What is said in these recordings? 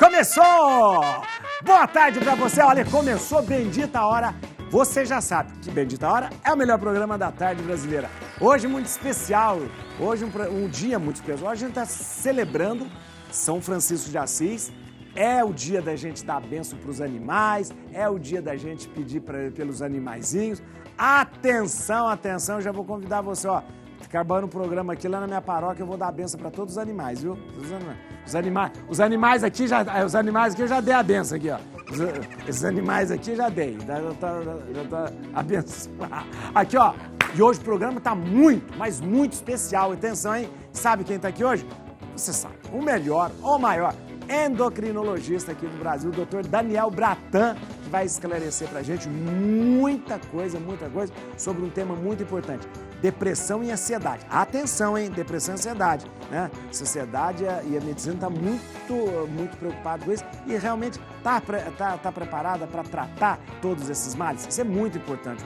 Começou! Boa tarde pra você, olha, começou Bendita Hora. Você já sabe que Bendita Hora é o melhor programa da tarde brasileira. Hoje muito especial, hoje um dia muito especial. Hoje a gente está celebrando São Francisco de Assis. É o dia da gente dar a bênção para os animais, é o dia da gente pedir pelos animaizinhos. Atenção, atenção, já vou convidar você, ó. Acabando o programa aqui, lá na minha paróquia, eu vou dar a benção para todos os animais, viu? Os animais aqui eu já dei a benção aqui, ó. Esses animais aqui eu já dei, já tá a benção. Aqui, ó, e hoje o programa tá muito, mas muito especial. Atenção, hein? Sabe quem tá aqui hoje? Você sabe, o melhor, o maior endocrinologista aqui do Brasil, o Dr. Daniel Bratan, que vai esclarecer pra gente muita coisa sobre um tema muito importante. Depressão e ansiedade. Atenção, hein? Depressão e ansiedade, né? A sociedade e a medicina está muito preocupada com isso e realmente tá preparada para tratar todos esses males. Isso é muito importante,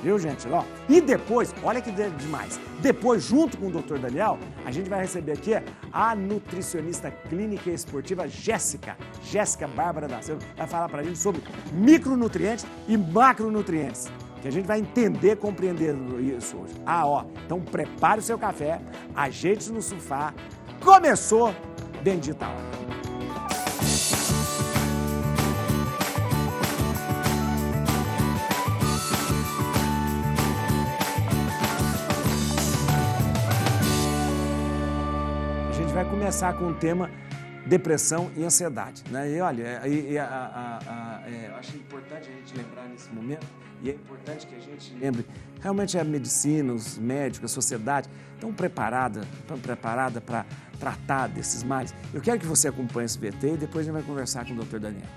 viu, gente? Ó, e depois, olha que demais, depois, junto com o Dr. Daniel, a gente vai receber aqui a nutricionista clínica e esportiva Jéssica Bárbara da Silva, vai falar pra gente sobre micronutrientes e macronutrientes, que a gente vai entender, compreender isso hoje. Então prepare o seu café, ajeite-se no sofá, começou Bendita Hora. A gente vai começar com o tema depressão e ansiedade, né? E olha, eu acho importante a gente lembrar nesse momento, e é importante que a gente lembre, realmente a medicina, os médicos, a sociedade estão preparada para tratar desses males. Eu quero que você acompanhe esse VT e depois a gente vai conversar com o Dr. Daniel.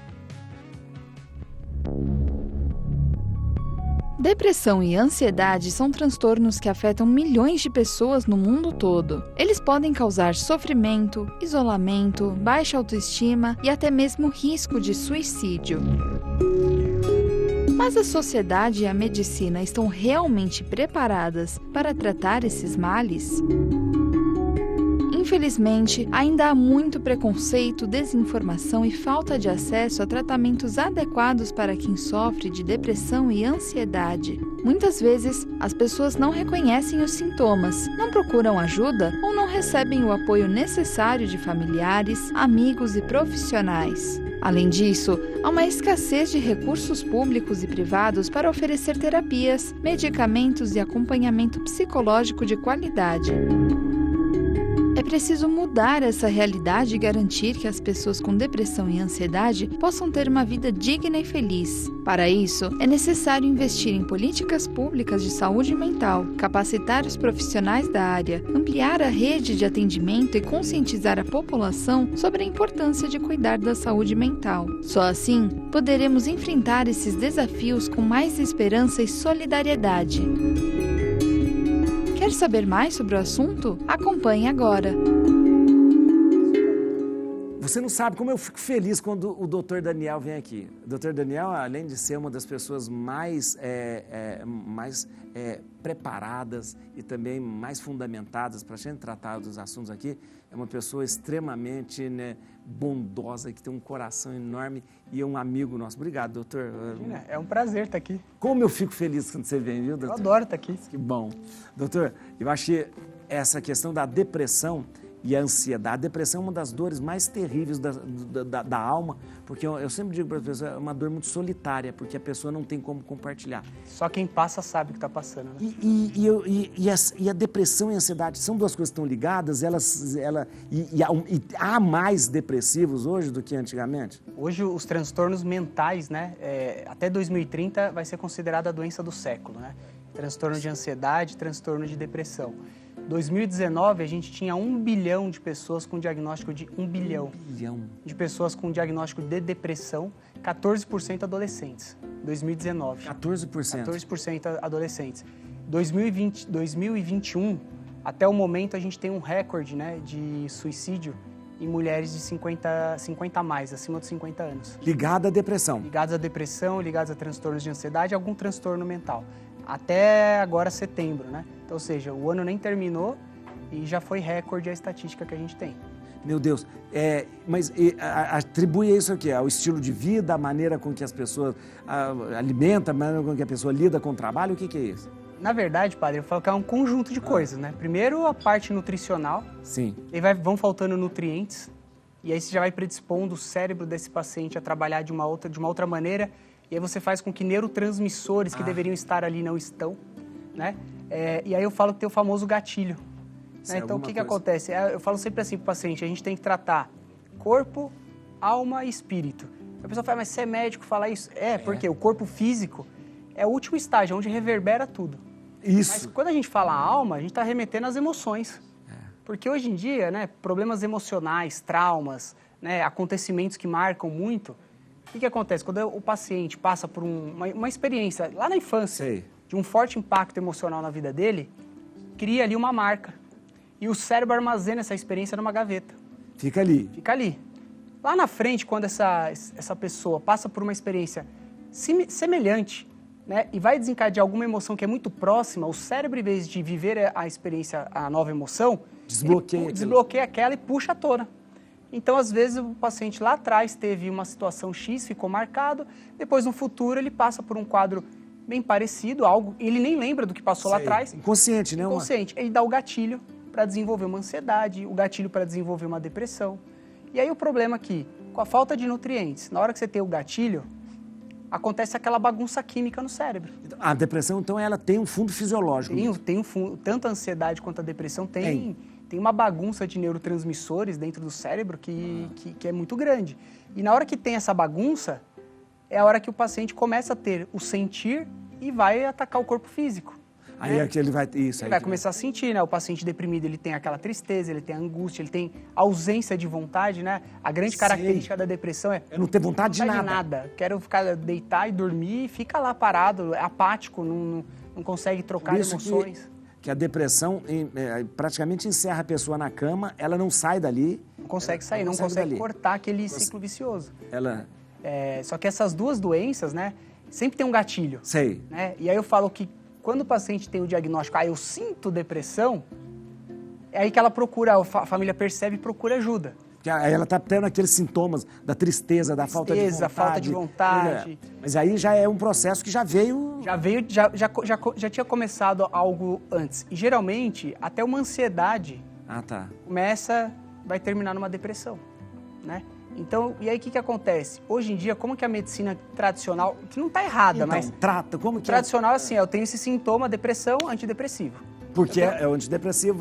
Depressão e ansiedade são transtornos que afetam milhões de pessoas no mundo todo. Eles podem causar sofrimento, isolamento, baixa autoestima e até mesmo risco de suicídio. Mas a sociedade e a medicina estão realmente preparadas para tratar esses males? Infelizmente, ainda há muito preconceito, desinformação e falta de acesso a tratamentos adequados para quem sofre de depressão e ansiedade. Muitas vezes, as pessoas não reconhecem os sintomas, não procuram ajuda ou não recebem o apoio necessário de familiares, amigos e profissionais. Além disso, há uma escassez de recursos públicos e privados para oferecer terapias, medicamentos e acompanhamento psicológico de qualidade. É preciso mudar essa realidade e garantir que as pessoas com depressão e ansiedade possam ter uma vida digna e feliz. Para isso, é necessário investir em políticas públicas de saúde mental, capacitar os profissionais da área, ampliar a rede de atendimento e conscientizar a população sobre a importância de cuidar da saúde mental. Só assim, poderemos enfrentar esses desafios com mais esperança e solidariedade. Quer saber mais sobre o assunto? Acompanhe agora. Você não sabe como eu fico feliz quando o Dr. Daniel vem aqui. O Dr. Daniel, além de ser uma das pessoas mais preparadas e também mais fundamentadas para a gente tratar dos assuntos aqui, é uma pessoa extremamente bondosa, que tem um coração enorme e é um amigo nosso. Obrigado, doutor. Imagina, é um prazer estar aqui. Como eu fico feliz quando você vem, viu, doutor? Eu adoro estar aqui. Que bom. Doutor, eu achei essa questão da depressão e a ansiedade. A depressão é uma das dores mais terríveis da alma, porque eu sempre digo para as pessoas, é uma dor muito solitária, porque a pessoa não tem como compartilhar. Só quem passa sabe o que está passando, né? E a depressão e a ansiedade são duas coisas que estão ligadas, há mais depressivos hoje do que antigamente? Hoje os transtornos mentais, né, até 2030 vai ser considerada a doença do século, né? Transtorno de ansiedade, transtorno de depressão. 2019, a gente tinha 1 bilhão de pessoas com diagnóstico de 1 bilhão de pessoas com diagnóstico de depressão, 14% adolescentes. 2019. 14%? 14% adolescentes. 2021, até o momento, a gente tem um recorde, né, de suicídio em mulheres de 50 a mais, acima dos 50 anos. Ligada à depressão? Ligadas à depressão, ligadas a transtornos de ansiedade, algum transtorno mental. Até agora, setembro, né? Então, ou seja, o ano nem terminou e já foi recorde a estatística que a gente tem. Meu Deus, mas atribui isso aqui ao estilo de vida, a maneira com que as pessoas alimentam, a maneira com que a pessoa lida com o trabalho, o que é isso? Na verdade, padre, eu falo que é um conjunto de coisas, né? Primeiro, a parte nutricional. Sim. E vão faltando nutrientes, e aí você já vai predispondo o cérebro desse paciente a trabalhar de uma outra maneira, e aí você faz com que neurotransmissores que deveriam estar ali não estão, né? E aí eu falo que tem o famoso gatilho. Né? Então, o que acontece? Eu falo sempre assim para o paciente, a gente tem que tratar corpo, alma e espírito. A pessoa fala, mas você é médico, fala isso? Porque o corpo físico é o último estágio, onde reverbera tudo. Isso. Mas quando a gente fala alma, a gente está remetendo às emoções. Porque hoje em dia, né, problemas emocionais, traumas, né, acontecimentos que marcam muito, o que acontece? Quando o paciente passa por uma experiência lá na infância, de um forte impacto emocional na vida dele, cria ali uma marca. E o cérebro armazena essa experiência numa gaveta. Fica ali. Fica ali. Lá na frente, quando essa pessoa passa por uma experiência semelhante, né, e vai desencadear alguma emoção que é muito próxima, o cérebro, em vez de viver a experiência, a nova emoção, desbloqueia aquela e puxa à tona. Então, às vezes, o paciente lá atrás teve uma situação X, ficou marcado, depois no futuro ele passa por um quadro bem parecido, algo, ele nem lembra do que passou lá atrás. Inconsciente, né? Inconsciente. Ele dá o gatilho para desenvolver uma ansiedade, o gatilho para desenvolver uma depressão. E aí o problema aqui, com a falta de nutrientes, na hora que você tem o gatilho, acontece aquela bagunça química no cérebro. A depressão, então, ela tem um fundo fisiológico. Tem um fundo, tanto a ansiedade quanto a depressão tem uma bagunça de neurotransmissores dentro do cérebro que é muito grande. E na hora que tem essa bagunça, é a hora que o paciente começa a ter o sentir e vai atacar o corpo físico. Aí é que ele vai... Ele vai começar a sentir, né? O paciente deprimido, ele tem aquela tristeza, ele tem a angústia, ele tem ausência de vontade, né? A grande característica da depressão é... não ter vontade de nada. Quero ficar, deitar e dormir e fica lá parado, apático, não consegue trocar emoções. Que a depressão praticamente encerra a pessoa na cama, ela não sai dali. Não consegue sair, não consegue cortar aquele ciclo vicioso. Só que essas duas doenças, né? Sempre tem um gatilho. Sei. Né? E aí eu falo que quando o paciente tem o diagnóstico, eu sinto depressão, é aí que ela procura, a família percebe e procura ajuda. Aí ela está tendo aqueles sintomas da tristeza, da falta de vontade. Mas aí já é um processo que já veio... Já tinha começado algo antes. E geralmente, até uma ansiedade vai terminar numa depressão, né? Então, e aí o que acontece? Hoje em dia, como que a medicina tradicional, que não está errada, mas... como que tradicional, assim, eu tenho esse sintoma, depressão, antidepressivo. Porque o antidepressivo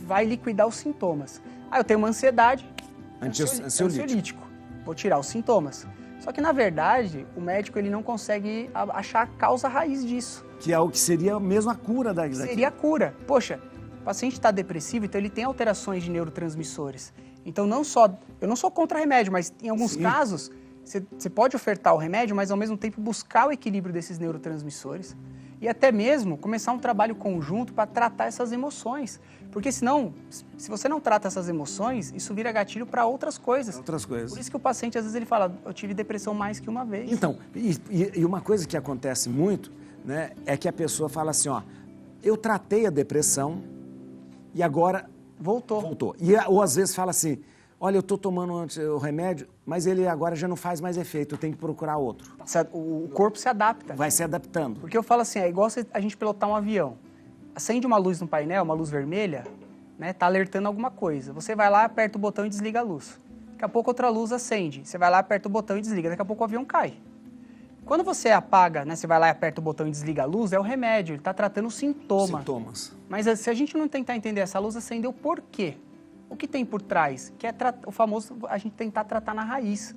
vai liquidar os sintomas. Eu tenho uma ansiedade, ansiolítico. Vou tirar os sintomas. Só que, na verdade, o médico ele não consegue achar a causa raiz disso. Que é o que seria mesmo a cura daquilo. Seria a cura. Poxa, o paciente está depressivo, então ele tem alterações de neurotransmissores. Então, eu não sou contra remédio, mas em alguns casos, você pode ofertar o remédio, mas ao mesmo tempo buscar o equilíbrio desses neurotransmissores e até mesmo começar um trabalho conjunto para tratar essas emoções. Porque senão, se você não trata essas emoções, isso vira gatilho para outras coisas. Por isso que o paciente, às vezes, ele fala, eu tive depressão mais que uma vez. Então, e uma coisa que acontece muito, né, é que a pessoa fala assim, eu tratei a depressão e agora... Voltou. Ou às vezes fala assim, olha, eu estou tomando o remédio, mas ele agora já não faz mais efeito, eu tenho que procurar outro. O corpo se adapta. Vai se adaptando. Porque eu falo assim, é igual a gente pilotar um avião. Acende uma luz no painel, uma luz vermelha, né, tá alertando alguma coisa. Você vai lá, aperta o botão e desliga a luz. Daqui a pouco outra luz acende. Você vai lá, aperta o botão e desliga. Daqui a pouco o avião cai. Quando você apaga, né, você vai lá e aperta o botão e desliga a luz, é o remédio, ele está tratando o sintoma. Mas se a gente não tentar entender essa luz acendeu, por quê? O que tem por trás? Que é o famoso, a gente tentar tratar na raiz.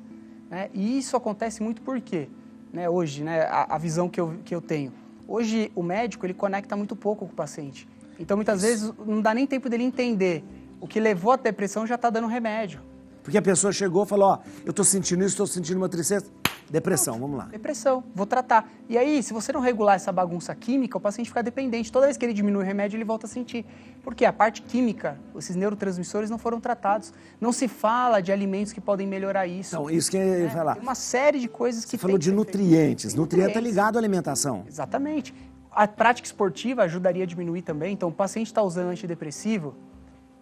Né? E isso acontece muito por quê? Né, hoje, né, a visão que eu tenho. Hoje, o médico, ele conecta muito pouco com o paciente. Então, muitas vezes, não dá nem tempo dele entender. O que levou à depressão já está dando remédio. Porque a pessoa chegou e falou, eu estou sentindo isso, estou sentindo uma tristeza. Depressão, vamos lá. Depressão, vou tratar. E aí, se você não regular essa bagunça química, o paciente fica dependente. Toda vez que ele diminui o remédio, ele volta a sentir. Porque a parte química, esses neurotransmissores não foram tratados. Não se fala de alimentos que podem melhorar isso. Então, isso que eu ia falar. Tem uma série de coisas que... Você falou de nutrientes. Nutriente é ligado à alimentação. Exatamente. A prática esportiva ajudaria a diminuir também. Então, o paciente está usando antidepressivo,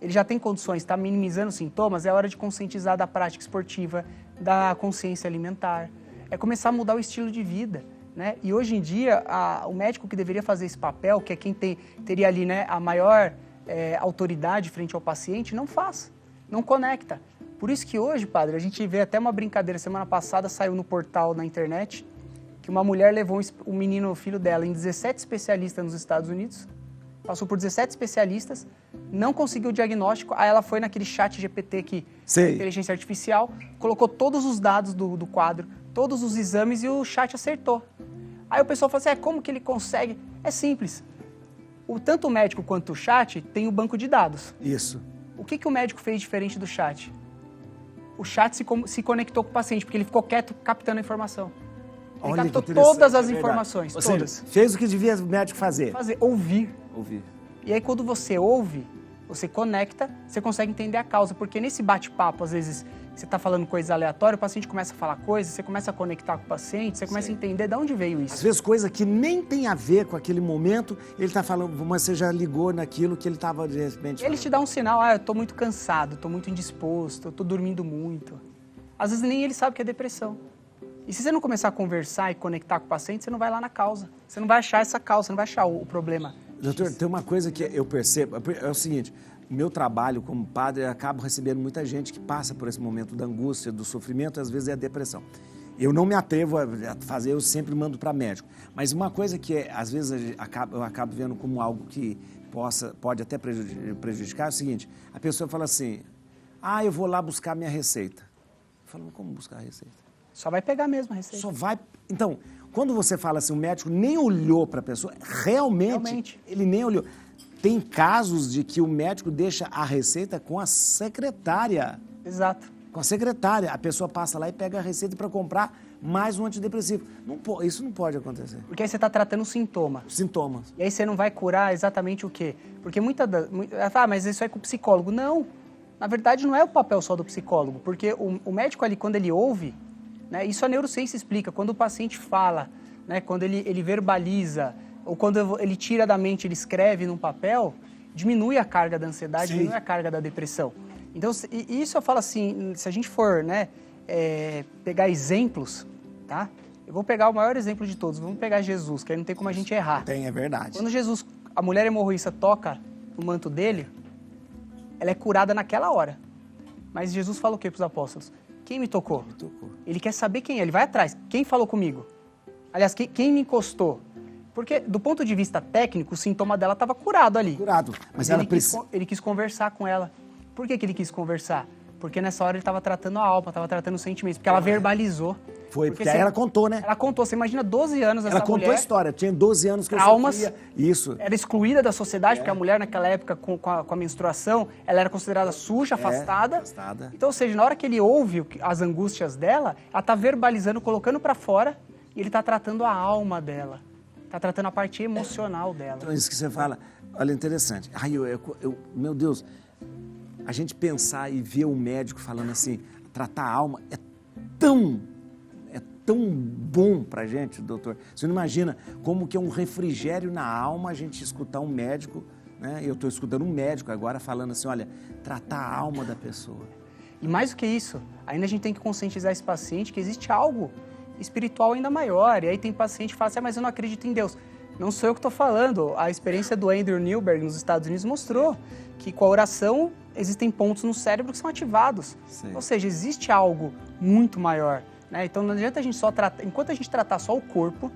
ele já tem condições, está minimizando sintomas, é hora de conscientizar da prática esportiva, da consciência alimentar, é começar a mudar o estilo de vida, né? E hoje em dia, o médico que deveria fazer esse papel, que é quem teria ali, né, a maior autoridade frente ao paciente, não faz, não conecta. Por isso que hoje, padre, a gente vê até uma brincadeira, semana passada saiu no portal na internet, que uma mulher levou um menino, o filho dela, em 17 especialistas nos Estados Unidos, passou por 17 especialistas, não conseguiu o diagnóstico, aí ela foi naquele chat GPT que é inteligência artificial, colocou todos os dados do quadro, todos os exames e o chat acertou. Aí o pessoal falou assim, como que ele consegue? É simples. Tanto o médico quanto o chat tem o banco de dados. Isso. O que o médico fez diferente do chat? O chat se conectou com o paciente, porque ele ficou quieto captando a informação. Ele captou todas as informações, todas. Fez o que devia o médico fazer. Ouvir. Ouvir. E aí quando você ouve, você conecta, você consegue entender a causa. Porque nesse bate-papo, às vezes, você está falando coisas aleatórias, o paciente começa a falar coisas, você começa a conectar com o paciente, você começa a entender de onde veio isso. Às vezes coisa que nem tem a ver com aquele momento, ele está falando, mas você já ligou naquilo que ele estava de repente falando. Ele te dá um sinal, eu estou muito cansado, estou muito indisposto, eu estou dormindo muito. Às vezes nem ele sabe que é depressão. E se você não começar a conversar e conectar com o paciente, você não vai lá na causa. Você não vai achar essa causa, você não vai achar o problema. Doutor, tem uma coisa que eu percebo, é o seguinte, o meu trabalho como padre, eu acabo recebendo muita gente que passa por esse momento da angústia, do sofrimento, às vezes é a depressão. Eu não me atrevo a fazer, eu sempre mando para médico. Mas uma coisa que às vezes eu acabo vendo como algo que pode até prejudicar é o seguinte, a pessoa fala assim, eu vou lá buscar minha receita. Eu falo, como buscar a receita? Só vai pegar mesmo a receita. Só vai... Então, quando você fala assim, o médico nem olhou para a pessoa, realmente, ele nem olhou. Tem casos de que o médico deixa a receita com a secretária. Exato. Com a secretária. A pessoa passa lá e pega a receita para comprar mais um antidepressivo. Isso não pode acontecer. Porque aí você está tratando o sintoma. Os sintomas. E aí você não vai curar exatamente o quê? Porque mas isso é com o psicólogo. Não. Na verdade, não é o papel só do psicólogo. Porque o médico ali, quando ele ouve, né, isso a neurociência explica. Quando o paciente fala, né, quando ele verbaliza, ou quando ele tira da mente, ele escreve num papel, diminui a carga da ansiedade, diminui a carga da depressão. Então, isso eu falo assim, se a gente for, né, pegar exemplos, tá? Eu vou pegar o maior exemplo de todos, vamos pegar Jesus, que aí não tem como a gente errar. É verdade. Quando Jesus, a mulher hemorroísta toca no manto dele, ela é curada naquela hora. Mas Jesus fala o que para os apóstolos? Quem me tocou? Me tocou. Ele quer saber quem é, ele vai atrás. Quem falou comigo? Aliás, quem me encostou? Porque, do ponto de vista técnico, o sintoma dela estava curado ali. Curado. Mas ele quis conversar com ela. Por que ele quis conversar? Porque nessa hora ele estava tratando a alma, estava tratando os sentimentos. Porque ela verbalizou. Porque aí ela contou, né? Ela contou. Você imagina 12 anos essa mulher... Ela contou a história. Tinha 12 anos que eu sofria. Isso. Era excluída da sociedade, porque a mulher naquela época, com a menstruação, ela era considerada suja, afastada. Então, ou seja, na hora que ele ouve as angústias dela, ela está verbalizando, colocando para fora, e ele está tratando a alma dela. Está tratando a parte emocional dela. Então, isso que você fala, olha, interessante. Meu Deus, a gente pensar e ver o médico falando assim, tratar a alma é tão bom pra gente, doutor. Você não imagina como que é um refrigério na alma a gente escutar um médico, né? Eu estou escutando um médico agora falando assim, olha, tratar a alma da pessoa. E mais do que isso, ainda a gente tem que conscientizar esse paciente que existe algo espiritual ainda maior. E aí tem paciente que fala assim, mas eu não acredito em Deus. Não sou eu que estou falando. A experiência do Andrew Newberg nos Estados Unidos mostrou que com a oração existem pontos no cérebro que são ativados. Sim. Ou seja, existe algo muito maior. Né? Então não adianta a gente só tratar... Enquanto a gente tratar só o corpo,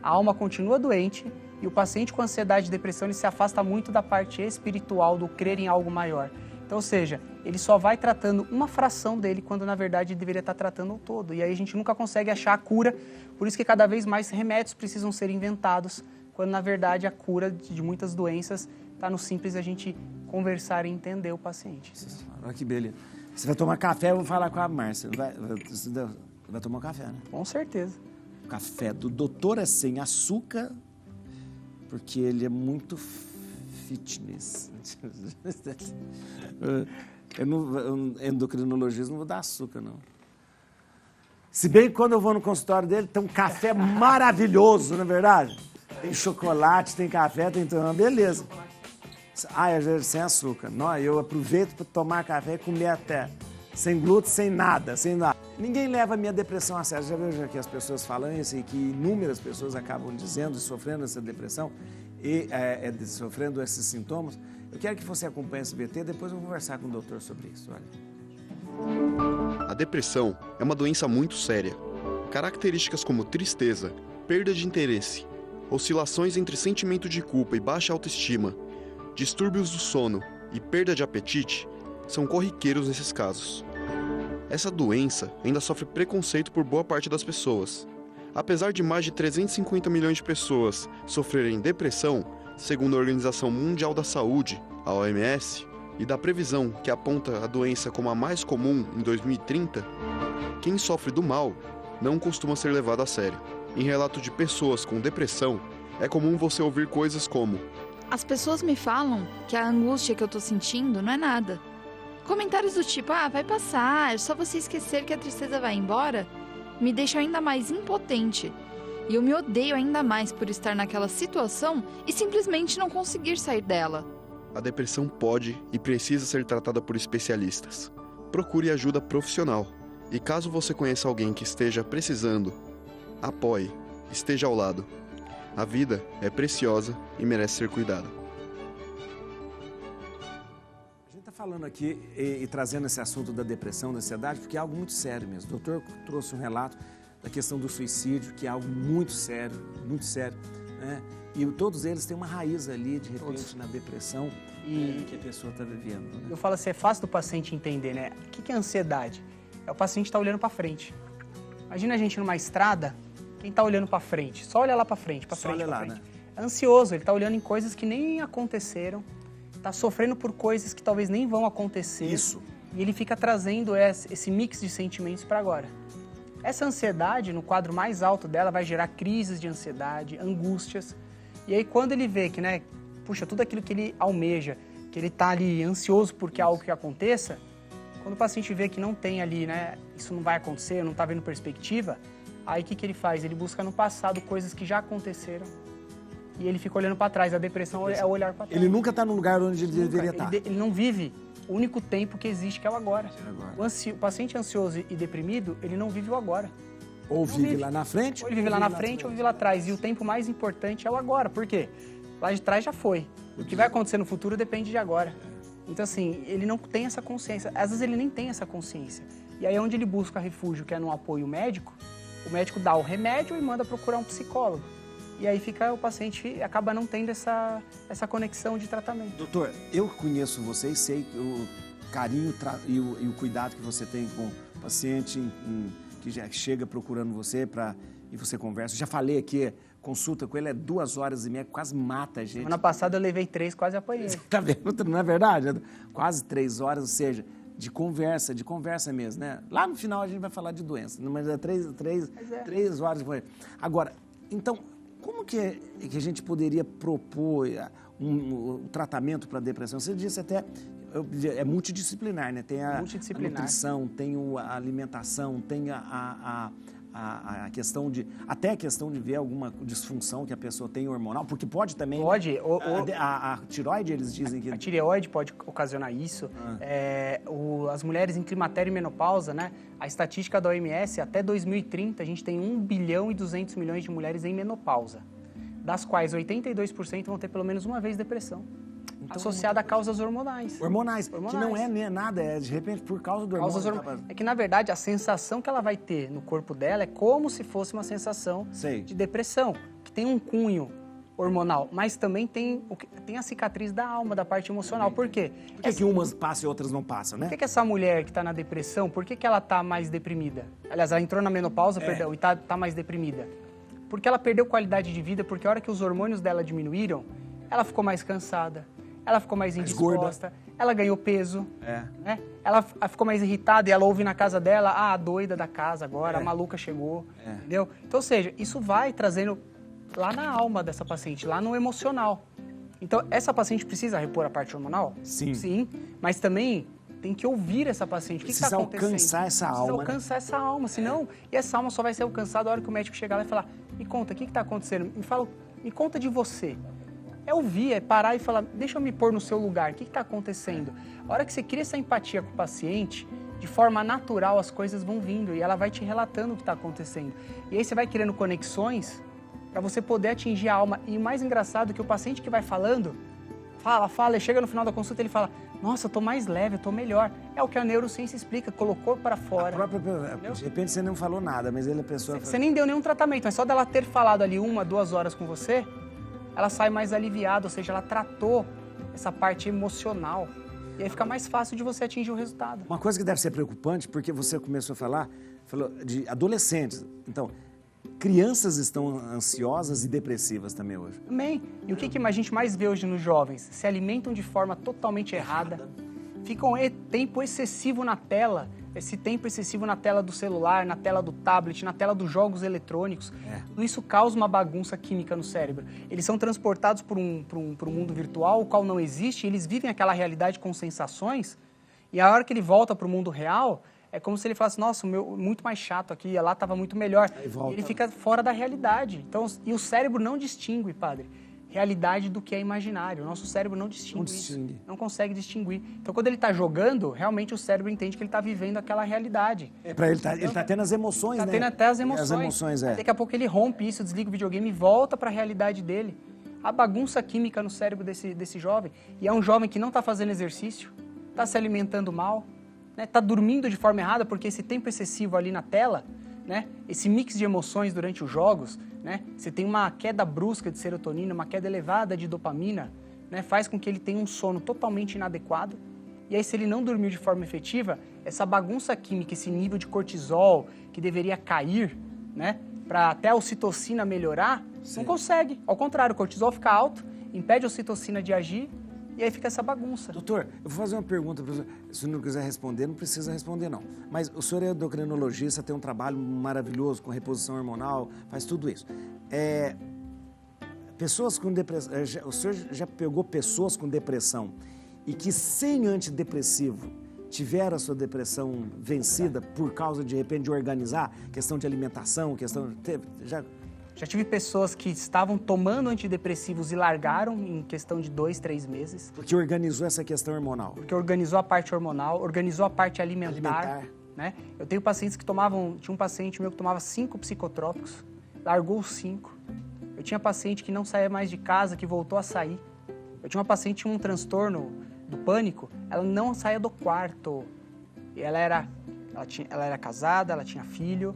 a alma continua doente e o paciente com ansiedade e depressão ele se afasta muito da parte espiritual, do crer em algo maior. Então, ou seja, ele só vai tratando uma fração dele, quando na verdade ele deveria estar tratando o todo. E aí a gente nunca consegue achar a cura, por isso que cada vez mais remédios precisam ser inventados, quando na verdade a cura de muitas doenças está no simples a gente conversar e entender o paciente. Olha que beleza. Você vai tomar café, eu vou falar com a Márcia. Vai tomar um café, né? Com certeza. O café do doutor é sem açúcar, porque ele é muito fitness. Endocrinologismo não vou dar açúcar, não. Se bem que quando eu vou no consultório dele, tem um café maravilhoso, não é verdade? Tem chocolate, tem café, tem tudo, beleza. sem açúcar. Não, eu aproveito para tomar café e comer até. Sem glúten, sem nada, sem nada. Ninguém leva a minha depressão a sério. Já vejo que as pessoas falam isso e que inúmeras pessoas acabam dizendo e sofrendo essa depressão e sofrendo esses sintomas. Eu quero que você acompanhe esse VT, depois eu vou conversar com o doutor sobre isso. Olha. A depressão é uma doença muito séria. Características como tristeza, perda de interesse, oscilações entre sentimento de culpa e baixa autoestima, distúrbios do sono e perda de apetite são corriqueiros nesses casos. Essa doença ainda sofre preconceito por boa parte das pessoas. Apesar de mais de 350 milhões de pessoas sofrerem depressão, segundo a Organização Mundial da Saúde, a OMS, e da previsão que aponta a doença como a mais comum em 2030, quem sofre do mal não costuma ser levado a sério. Em relato de pessoas com depressão, é comum você ouvir coisas como: as pessoas me falam que a angústia que eu tô sentindo não é nada. Comentários do tipo, vai passar, é só você esquecer que a tristeza vai embora, me deixa ainda mais impotente. E eu me odeio ainda mais por estar naquela situação e simplesmente não conseguir sair dela. A depressão pode e precisa ser tratada por especialistas. Procure ajuda profissional. E caso você conheça alguém que esteja precisando, apoie, esteja ao lado. A vida é preciosa e merece ser cuidada. A gente está falando aqui e trazendo esse assunto da depressão, da ansiedade, porque é algo muito sério mesmo. O doutor trouxe um relato da questão do suicídio, que é algo muito sério, né? E todos eles têm uma raiz ali, de repente, na depressão que a pessoa está vivendo. Né? Eu falo assim, é fácil do paciente entender, né? O que é ansiedade? É o paciente estar olhando para frente. Imagina a gente numa estrada, quem está olhando para frente? Só olha lá para frente, para frente, para frente. Né? É ansioso, ele está olhando em coisas que nem aconteceram, está sofrendo por coisas que talvez nem vão acontecer. Isso. E ele fica trazendo esse mix de sentimentos para agora. Essa ansiedade, no quadro mais alto dela, vai gerar crises de ansiedade, angústias. E aí quando ele vê que, né, puxa, tudo aquilo que ele almeja, que ele está ali ansioso porque algo que aconteça, quando o paciente vê que não tem ali, né, isso não vai acontecer, não está vendo perspectiva, aí o que ele faz? Ele busca no passado coisas que já aconteceram e ele fica olhando para trás. A depressão é olhar para trás. Ele nunca está no lugar onde ele deveria estar. Ele não vive o único tempo que existe, que é o agora. O paciente ansioso e deprimido, ele não vive o agora. Ou vive lá na frente. Ou ele vive lá na frente ou vive lá atrás. E o tempo mais importante é o agora. Por quê? Lá de trás já foi. O que vai acontecer no futuro depende de agora. Então, assim, ele não tem essa consciência. Às vezes ele nem tem essa consciência. E aí, onde ele busca refúgio, que é no apoio médico, o médico dá o remédio e manda procurar um psicólogo. E aí o paciente acaba não tendo essa conexão de tratamento. Doutor, eu conheço você e sei o carinho e o cuidado que você tem com o paciente que já chega procurando você e você conversa. Já falei aqui, consulta com ele é 2h30, quase mata a gente. Semana passada eu levei 3, quase apanhei. Tá vendo? Não é verdade? Quase 3 horas, ou seja, de conversa mesmo, né? Lá no final a gente vai falar de doença, mas é 3 horas. Agora, então, como que a gente poderia propor um tratamento para a depressão? Você disse até, é multidisciplinar, né? Tem a nutrição, tem a alimentação, tem a questão de ver alguma disfunção que a pessoa tem hormonal, porque pode também... Pode. A tireoide, eles dizem que... A tireoide pode ocasionar isso. As mulheres em climatério e menopausa, né? A estatística da OMS, até 2030, a gente tem 1 bilhão e 200 milhões de mulheres em menopausa, das quais 82% vão ter pelo menos uma vez depressão. Então, associada a causas hormonais. Hormonais, que não é nada, é de repente por causa do hormônio. É que, na verdade, a sensação que ela vai ter no corpo dela é como se fosse uma sensação de depressão, que tem um cunho hormonal, mas também tem a cicatriz da alma, da parte emocional. Por quê? Por que umas passam e outras não passam, né? Por que essa mulher que está na depressão, por que ela está mais deprimida? Aliás, ela entrou na menopausa, perdão, e está mais deprimida. Porque ela perdeu qualidade de vida, porque a hora que os hormônios dela diminuíram, ela ficou mais cansada. Ela ficou mais indisposta, ela ganhou peso, né? Ela ficou mais irritada e ela ouve na casa dela, a doida da casa agora, a maluca chegou, entendeu? Então, ou seja, isso vai trazendo lá na alma dessa paciente, lá no emocional. Então, essa paciente precisa repor a parte hormonal? Sim. Sim, mas também tem que ouvir essa paciente. O que está acontecendo? Alcançar essa alma. Precisa alcançar essa alma, senão... E essa alma só vai ser alcançada a hora que o médico chegar lá e falar, me conta, o que está acontecendo? Me conta de você. É ouvir, é parar e falar, deixa eu me pôr no seu lugar, o que está acontecendo? A hora que você cria essa empatia com o paciente, de forma natural as coisas vão vindo e ela vai te relatando o que está acontecendo. E aí você vai criando conexões para você poder atingir a alma. E o mais engraçado é que o paciente que vai falando, fala, e chega no final da consulta ele fala, nossa, eu tô mais leve, eu tô melhor. É o que a neurociência explica, colocou para fora. De repente você não falou nada, mas ele a pessoa... Você nem deu nenhum tratamento, mas só dela ter falado ali 1, 2 horas com você, ela sai mais aliviada, ou seja, ela tratou essa parte emocional. E aí fica mais fácil de você atingir o resultado. Uma coisa que deve ser preocupante, porque você começou a falou de adolescentes. Então, crianças estão ansiosas e depressivas também hoje. Também. E o que a gente mais vê hoje nos jovens? Se alimentam de forma totalmente errada. Ficam tempo excessivo na tela. Esse tempo excessivo na tela do celular, na tela do tablet, na tela dos jogos eletrônicos. Tudo isso causa uma bagunça química no cérebro. Eles são transportados para um mundo virtual, o qual não existe, e eles vivem aquela realidade com sensações, e a hora que ele volta para o mundo real, é como se ele falasse, nossa, o meu muito mais chato aqui, lá estava muito melhor. E ele fica fora da realidade. Então, e o cérebro não distingue, padre, realidade do que é imaginário. O nosso cérebro não distingue isso. Não consegue distinguir. Então, quando ele está jogando, realmente o cérebro entende que ele está vivendo aquela realidade. Ele está tendo as emoções, né? Está tendo até as emoções. As emoções, Daqui a pouco ele rompe isso, desliga o videogame e volta para a realidade dele. A bagunça química no cérebro desse jovem. E é um jovem que não está fazendo exercício, está se alimentando mal, está dormindo de forma errada, porque esse tempo excessivo ali na tela, né, esse mix de emoções durante os jogos, né, você tem uma queda brusca de serotonina, uma queda elevada de dopamina, né, faz com que ele tenha um sono totalmente inadequado. E aí, se ele não dormiu de forma efetiva, essa bagunça química, esse nível de cortisol que deveria cair, né, para até a ocitocina melhorar, não consegue. Ao contrário, o cortisol fica alto, impede a ocitocina de agir, e aí fica essa bagunça. Doutor, eu vou fazer uma pergunta para você. Se não quiser responder, não precisa responder, não. Mas o senhor é endocrinologista, tem um trabalho maravilhoso com reposição hormonal, faz tudo isso. Pessoas com depressão... O senhor já pegou pessoas com depressão e que sem antidepressivo tiveram a sua depressão vencida por causa, de repente, de organizar? Questão de alimentação, questão... Já tive pessoas que estavam tomando antidepressivos e largaram em questão de 2, 3 meses. Porque organizou essa questão hormonal. Porque organizou a parte hormonal, organizou a parte alimentar. Né? Eu tenho pacientes que tomavam... Tinha um paciente meu que tomava 5 psicotrópicos, largou os 5. Eu tinha paciente que não saía mais de casa, que voltou a sair. Eu tinha uma paciente que tinha um transtorno do pânico, ela não saía do quarto. E ela era casada, ela tinha filho...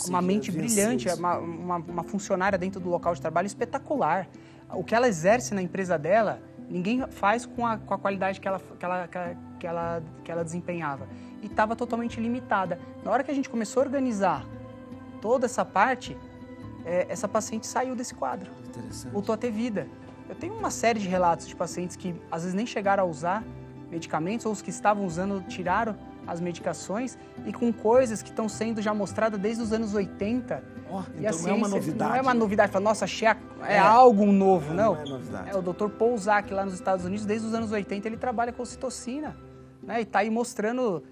Uma mente brilhante, uma funcionária dentro do local de trabalho espetacular. O que ela exerce na empresa dela, ninguém faz com a qualidade que ela desempenhava. E estava totalmente limitada. Na hora que a gente começou a organizar toda essa parte, essa paciente saiu desse quadro. Voltou a ter vida. Eu tenho uma série de relatos de pacientes que às vezes nem chegaram a usar medicamentos, ou os que estavam usando tiraram as medicações, e com coisas que estão sendo já mostradas desde os anos 80. E então não é uma novidade. Não é uma novidade, fala, nossa, achei algo novo, não. Não é novidade. O Dr. Paul Zak, lá nos Estados Unidos, desde os anos 80, ele trabalha com ocitocina, né? E está aí mostrando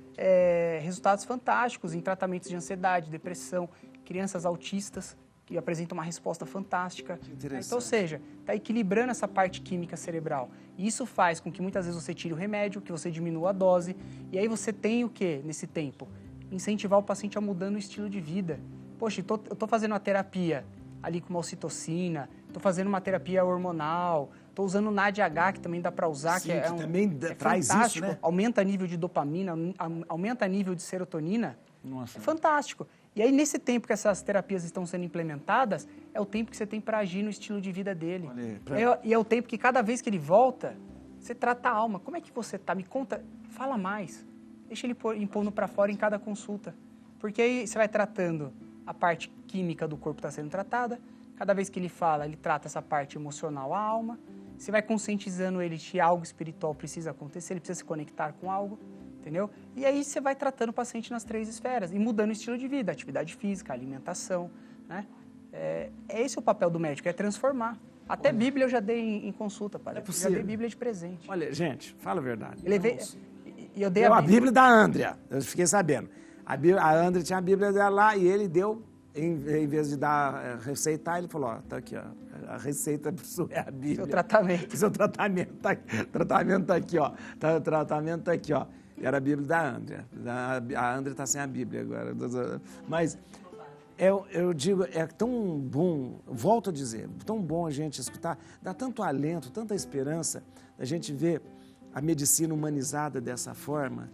resultados fantásticos em tratamentos de ansiedade, depressão, crianças autistas, que apresenta uma resposta fantástica. Então, ou seja, está equilibrando essa parte química cerebral. E isso faz com que muitas vezes você tire o remédio, que você diminua a dose, e aí você tem o quê nesse tempo? Incentivar o paciente a mudando o estilo de vida. Poxa, eu estou fazendo uma terapia ali com uma ocitocina, estou fazendo uma terapia hormonal, estou usando o NADH, que também dá para usar, sim, que também traz fantástico, isso, né? Aumenta nível de dopamina, aumenta nível de serotonina. Nossa. É fantástico. E aí, nesse tempo que essas terapias estão sendo implementadas, é o tempo que você tem para agir no estilo de vida dele. E é o tempo que cada vez que ele volta, você trata a alma. Como é que você está? Me conta, fala mais. Deixa ele impondo para fora em cada consulta. Porque aí você vai tratando a parte química do corpo está sendo tratada. Cada vez que ele fala, ele trata essa parte emocional, a alma. Você vai conscientizando ele que algo espiritual precisa acontecer, ele precisa se conectar com algo. Entendeu? E aí você vai tratando o paciente nas 3 esferas e mudando o estilo de vida, atividade física, alimentação, né? Esse o papel do médico, é transformar. Até Bíblia eu já dei em consulta, padre. Eu já dei Bíblia de presente. Olha, gente, fala a verdade. Eu dei a Bíblia da Andrea, eu fiquei sabendo. A Andrea tinha a Bíblia dela lá e ele deu, em vez de receitar, ele falou, ó, tá aqui, ó. A receita para isso é a Bíblia. Seu tratamento. Seu tratamento tá aqui, ó. Tratamento tá aqui, ó. Era a Bíblia da Andrea. A Andrea está sem a Bíblia agora. Mas eu digo, é tão bom, volto a dizer, tão bom a gente escutar, dá tanto alento, tanta esperança, a gente ver a medicina humanizada dessa forma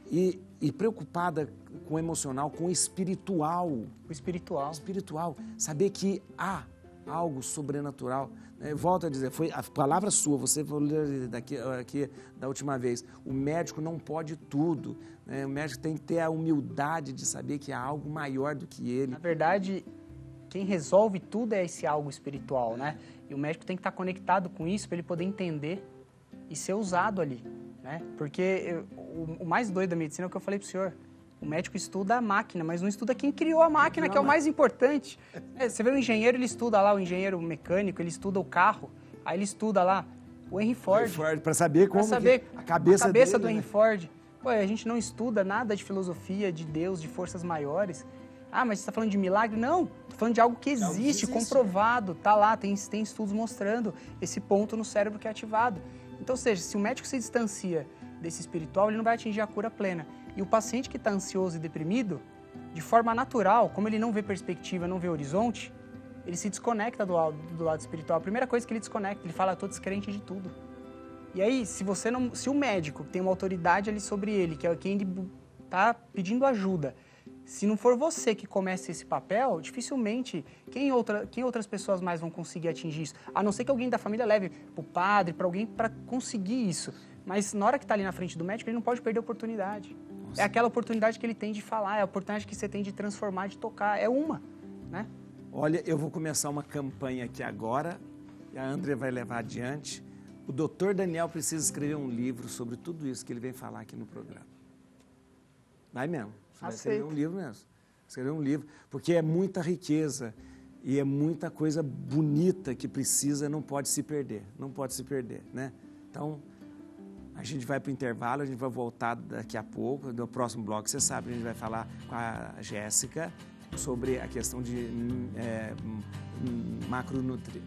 e preocupada com o emocional, com o espiritual. O espiritual. Espiritual. Saber que há algo sobrenatural. Volto a dizer, foi a palavra sua, você falou aqui da última vez, o médico não pode tudo, né? O médico tem que ter a humildade de saber que há algo maior do que ele. Na verdade, quem resolve tudo é esse algo espiritual, né? E o médico tem que estar conectado com isso para ele poder entender e ser usado ali, né? Porque o mais doido da medicina é o que eu falei para o senhor. O médico estuda a máquina, mas não estuda quem criou a máquina, que é o mais importante. Você vê o engenheiro, ele estuda lá, o engenheiro mecânico, ele estuda o carro, aí ele estuda lá o Henry Ford. Para saber como a cabeça dele, do Henry Ford. Pô, a gente não estuda nada de filosofia, de Deus, de forças maiores. Ah, mas você está falando de milagre? Não, estou falando de algo que existe, comprovado, tá lá, tem estudos mostrando esse ponto no cérebro que é ativado. Então, ou seja, se o médico se distancia desse espiritual, ele não vai atingir a cura plena. E o paciente que está ansioso e deprimido, de forma natural, como ele não vê perspectiva, não vê horizonte, ele se desconecta do lado espiritual. A primeira coisa que ele desconecta, ele fala, eu estou descrente de tudo. E aí, se o médico tem uma autoridade ali sobre ele, que é quem ele está pedindo ajuda, se não for você que comece esse papel, dificilmente, quem outras pessoas mais vão conseguir atingir isso? A não ser que alguém da família leve para o padre, para alguém, para conseguir isso. Mas na hora que está ali na frente do médico, ele não pode perder a oportunidade. Nossa. É aquela oportunidade que ele tem de falar, é a oportunidade que você tem de transformar, de tocar. É uma, né? Olha, eu vou começar uma campanha aqui agora, e a Andrea vai levar adiante. O Dr. Daniel precisa escrever um livro sobre tudo isso que ele vem falar aqui no programa. Vai mesmo. Você vai escrever um livro mesmo. Escrever um livro, porque é muita riqueza e é muita coisa bonita que precisa, não pode se perder. Não pode se perder, né? Então, a gente vai para o intervalo, a gente vai voltar daqui a pouco, no próximo bloco, você sabe, a gente vai falar com a Jéssica sobre a questão de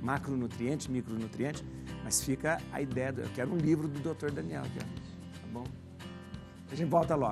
macronutrientes, micronutrientes, mas fica a ideia, eu quero um livro do Dr. Daniel aqui, ó, tá bom? A gente volta logo.